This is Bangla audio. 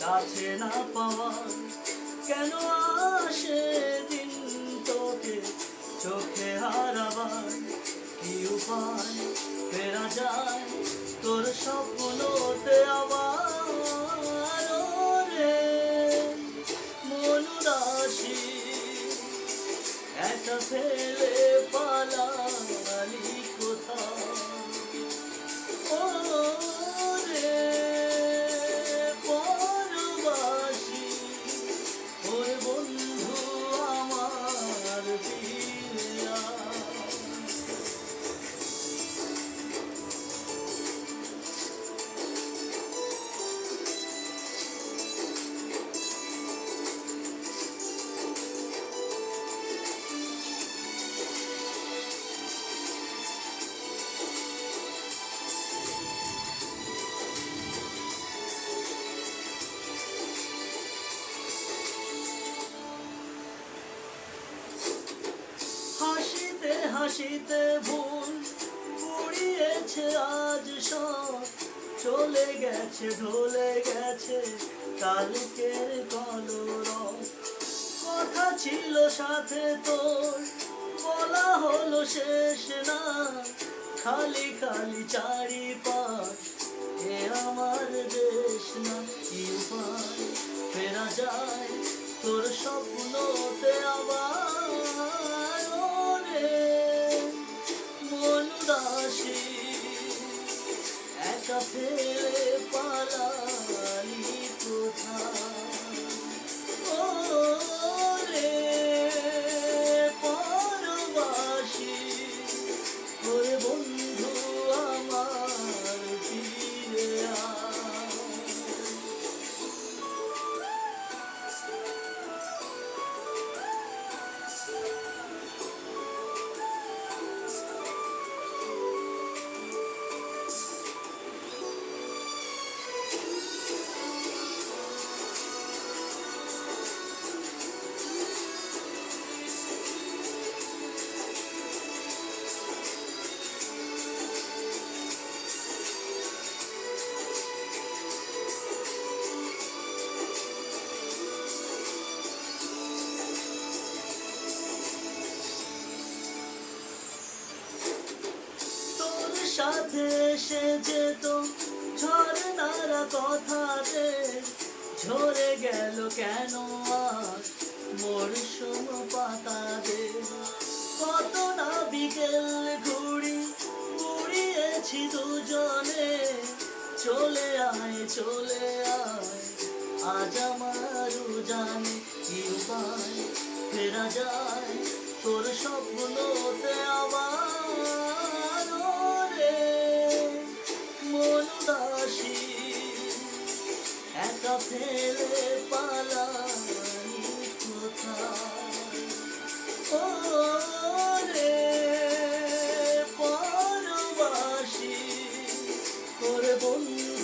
কাছে না পাওয়া, কেন আসে দিন তোকে চোখে হারাবার? কি উপায় ফেরা যায় তোর স্বপ্নতে আবার? রে মন উদাসী একা ফেলে পালালি কোথায়? ও রে পরবাসী, ওরে বন্ধু আমার ফিরে আয়। হাসিতে হাসিতে ভুল পুড়িয়েছে আজ সব, চলে গেছে ঢলে গেছে কালকের কলরব। কথা ছিল সাথে তোর, বলা হলো শেষ না, খালি খালি চারিপাশ এ আমার দেশ না। কি উপায় ফেরা যায় তোর স্বপ্নতে আবার? রে মন উদাসী একা ফেলে পালালি কোথায়? ও রে পরবাসী, ওরে বন্ধু আমার ফিরে আয়। সাথে এসে যেত ঝর্ণারা কথা রে, ঝরে গেল কেন আজ মরশুম পাতা রে? কত না বিকেল ঘুড়ি উড়িয়েছি দুজনে, চলে আয় চলে আয় আজ আমার জানে। কি উপায় ফেরা যায় তোর স্বপ্নতে আবার? রে মন উদাসী একা ফেলে পালালি কোথায়? ও রে পরবাসী, ওরে বন্ধু